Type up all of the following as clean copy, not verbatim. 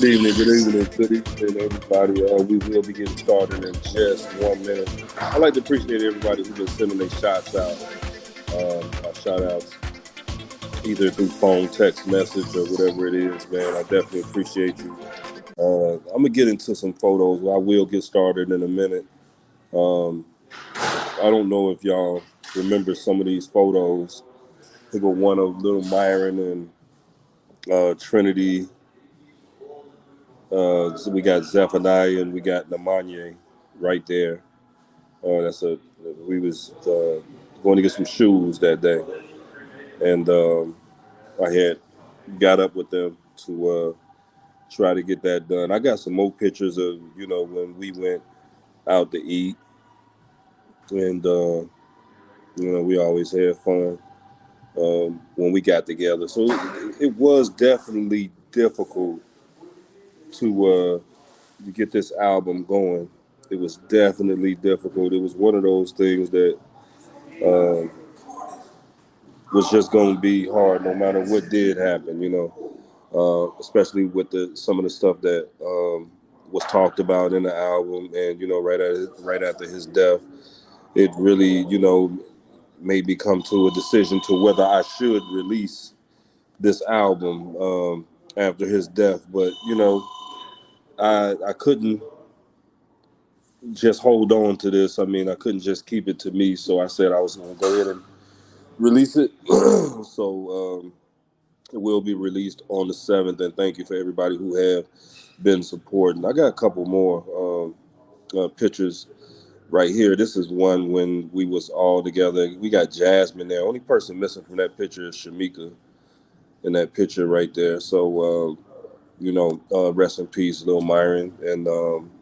Good evening, everybody. We will be getting started in just 1 minute. I'd like to appreciate everybody who's been sending their shots out, our shout outs, either through phone, text message, or whatever it is, man. I definitely appreciate you. I'm going to get into some photos. I will get started in a minute. I don't know if y'all remember some of these photos. I think one of little Myron and Trinity. So we got Zephaniah and we got Namanye right there. We was going to get some shoes that day, and I had got up with them to try to get that done. I got some more pictures of when we went out to eat, and we always had fun when we got together. So it was definitely difficult to get this album going. It was definitely difficult. It was one of those things that was just going to be hard no matter what did happen, especially with some of the stuff that was talked about in the album. And, right after his death, it really, made me come to a decision to whether I should release this album after his death. But, I couldn't just hold on to this. I mean, I couldn't just keep it to me. So I said I was going to go ahead and release it. So it will be released on the 7th. And thank you for everybody who have been supporting. I got a couple more pictures right here. This is one when we was all together. We got Jasmine there. Only person missing from that picture is Shamika in that picture right there. So Rest in peace, little Myron, and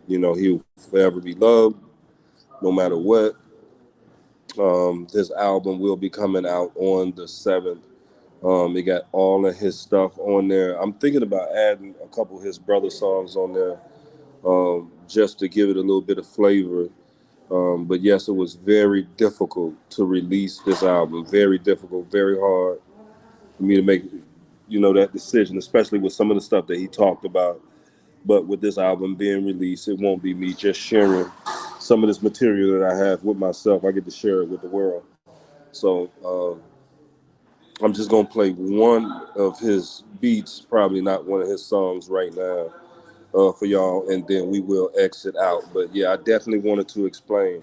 he'll forever be loved, no matter what. This album will be coming out on the 7th. It got all of his stuff on there. I'm thinking about adding a couple of his brother songs on there, just to give it a little bit of flavor. But yes, it was very difficult to release this album. Very difficult, very hard for me to make, that decision, especially with some of the stuff that he talked about. But with this album being released, it won't be me just sharing some of this material that I have with myself. I get to share it with the world. So I'm just gonna play one of his beats, probably not one of his songs right now, for y'all, and then we will exit out. But yeah, I definitely wanted to explain,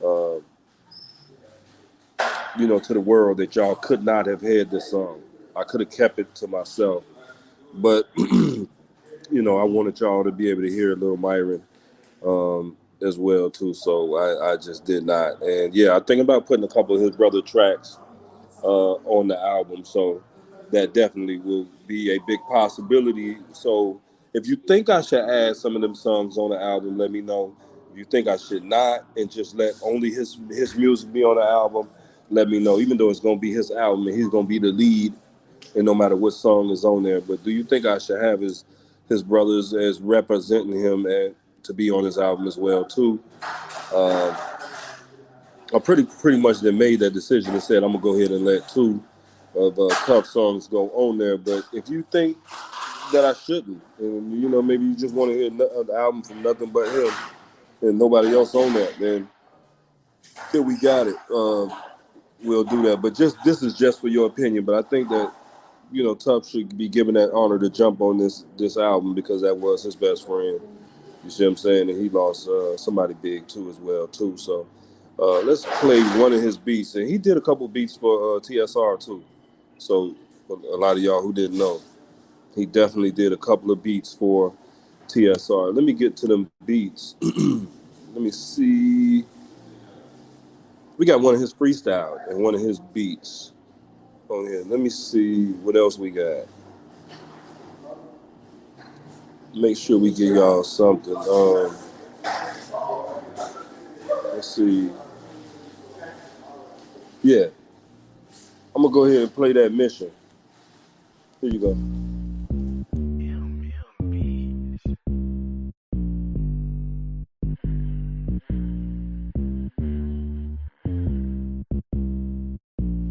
uh, to the world that y'all could not have had this song. I could have kept it to myself, but I wanted y'all to be able to hear Little Myron, as well too. So I just did not, and yeah, I think about putting a couple of his brother tracks on the album. So that definitely will be a big possibility. So if you think I should add some of them songs on the album, let me know. If you think I should not, and just let only his music be on the album, let me know. Even though it's gonna be his album and he's gonna be the lead, and no matter what song is on there. But do you think I should have his brothers as representing him and to be on his album as well too? Uh, I pretty much then made that decision and said I'm gonna go ahead and let two of Tuff songs go on there. But if you think that I shouldn't, and maybe you just want to hear an album from nothing but him and nobody else on that, then we got it. We'll do that. But this is just for your opinion. But I think that Tuff should be given that honor to jump on this album because that was his best friend. You see what I'm saying? And he lost somebody big too as well too. So let's play one of his beats. And he did a couple beats for TSR too. So a lot of y'all who didn't know, he definitely did a couple of beats for TSR. Let me get to them beats. Let me see. We got one of his freestyle and one of his beats on here. Let me see what else we got. Make sure we give y'all something. Let's see. Yeah. I'm going to go ahead and play that mission. Here you go.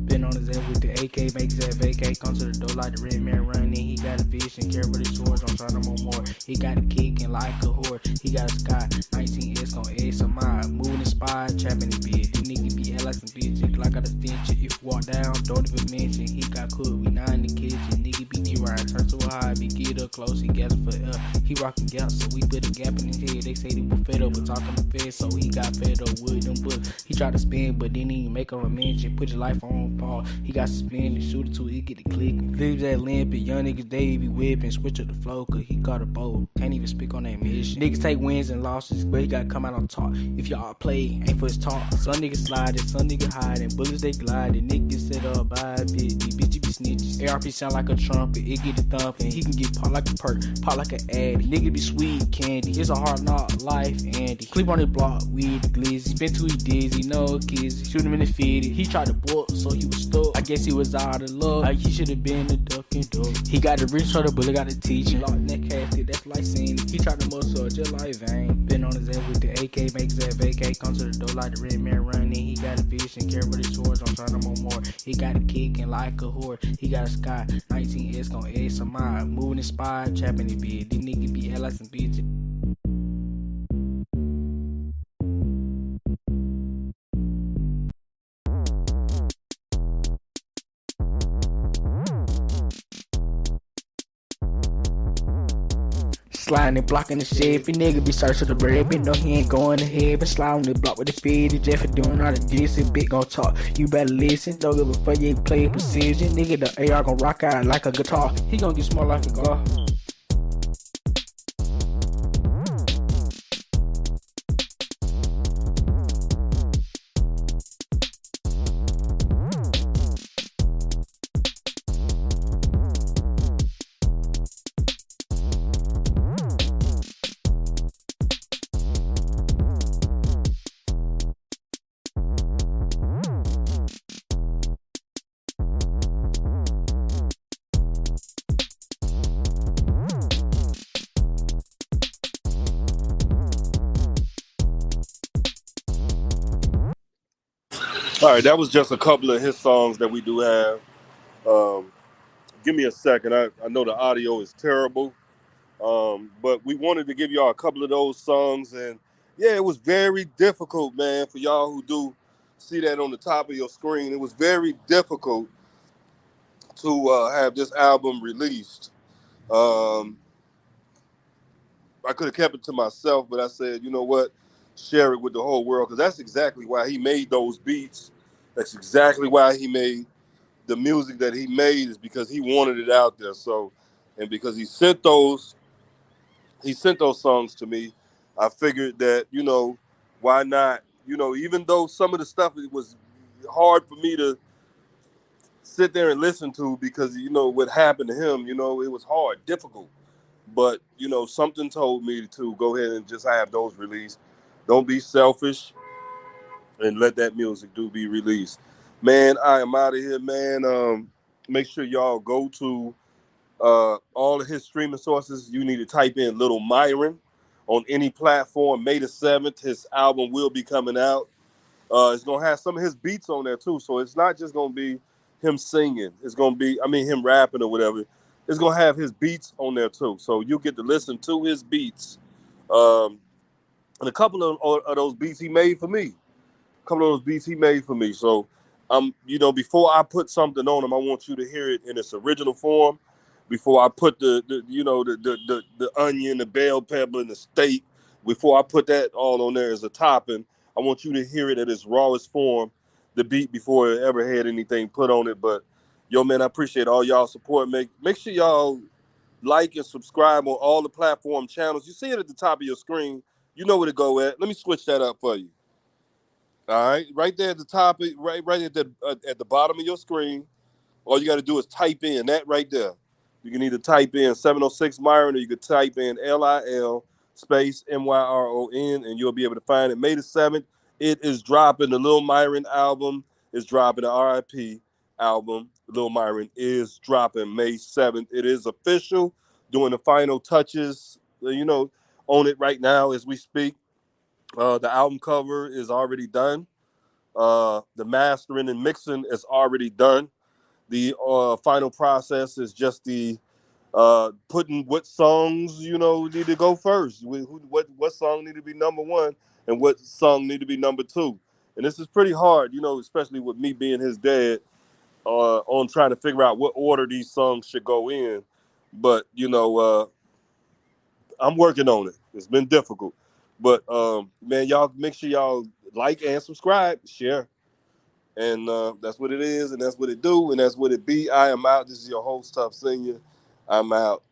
Been on his head with the AK, makes that vacate, comes to the door like the red man running. He got a vision, care for the swords, I'm trying to more. He got a kick and like a whore. He got a sky, 19S gon' add some mind. Moving the spy, trapping the bed. These niggas be like some bitches, like I got a stench. If you walk down, don't even mention. He got cooked, we not in the kitchen. Nigga be D-Ride, turn so high, be get up close, he gas for up. He rockin' gaps, so we put a gap in his head. They say they were fed up, but talking to fed, so he got fed up with them books. He tried to spin, but didn't even make a mention. Put your life on pause. He got suspended, shoot it till he get the click. Leave that limp, young niggas they be whipping, switch up the flow, cause he caught a bow. Can't even speak on that mission. Niggas take wins and losses, but he gotta come out on top. If y'all play, ain't for his talk. Some niggas sliding, some niggas hiding, bullets they gliding, niggas set up by a bitch, these bitches be snitches. ARP sound like a trumpet, it get the thumping. He can get pop like a perk, pop like an addy. Nigga be sweet candy, it's a hard knock life, Andy. Clip on the block, weed the glizzy, spin till he dizzy, no kids, shoot him in the feet. He tried to book, so he was stuck. I guess he was out of luck, like he should've been a duck and duck. He got the reach for the bullet, got the teaching. Locked in that casket, that's like seeing it. He tried to muscle just like Vane. Been on his head with the AK, makes that vacate, comes to the door like the red man running. He got a vision, care for the swords, I'm trying to more. He got a kick and like a whore. He got a sky, 19S gon' add some mind. Moving the spy, trapping the bed. These niggas be like some bitches. Sliding and blocking the shit. If a nigga be searching the bread, but no, he ain't going ahead. But sliding the block with the feed. The Jeff for doing all the dishes. Big gon' talk. You better listen. Don't give a fuck, you ain't play precision. Nigga, the AR gon' rock out like a guitar. He gon' get small like a guitar. All right, that was just a couple of his songs that we do have. Um, Give me a second. I know the audio is terrible, but we wanted to give y'all a couple of those songs, and yeah, it was very difficult, man, for y'all who do see that on the top of your screen. It was very difficult to have this album released. Um, I could have kept it to myself, but I said, you know what, share it with the whole world because that's exactly why he made those beats. That's exactly why he made the music that he made is because he wanted it out there. So, and because he sent those songs to me, I figured that why not? Even though some of the stuff it was hard for me to sit there and listen to because what happened to him, it was hard, difficult. But something told me to go ahead and just have those released. Don't be selfish and let that music do be released. Man, I am out of here, man. Make sure y'all go to all of his streaming sources. You need to type in Little Myron on any platform. May the 7th, his album will be coming out. It's gonna have some of his beats on there too. So it's not just gonna be him singing. It's gonna be, him rapping or whatever. It's gonna have his beats on there too. So you get to listen to his beats. Um, and a couple of those beats he made for me. A couple of those beats he made for me. So before I put something on him, I want you to hear it in its original form. Before I put the onion, the bell pepper, and the steak, before I put that all on there as a topping, I want you to hear it in its rawest form, the beat before it ever had anything put on it. But yo, man, I appreciate all y'all support. Make sure y'all like and subscribe on all the platform channels. You see it at the top of your screen. You know where to go at. Let me switch that up for you. All right, right there at the top, right at the bottom of your screen. All you got to do is type in that right there. You can either type in 706 Myron or you could type in LIL space MYRON and you'll be able to find it. May the 7th, it is dropping. The Lil Myron album is dropping. The RIP album, Lil Myron, is dropping May 7th. It is official. Doing the final touches, on it right now as we speak. The album cover is already done. The mastering and mixing is already done. The final process is just the putting what songs need to go first. What song need to be number one and what song need to be number two. And this is pretty hard, especially with me being his dad, on trying to figure out what order these songs should go in. But I'm working on it. It's been difficult, but man, y'all make sure y'all like and subscribe, share. And that's what it is, and that's what it do, and that's what it be. I am out. This is your host, Tuff Sr. I'm out.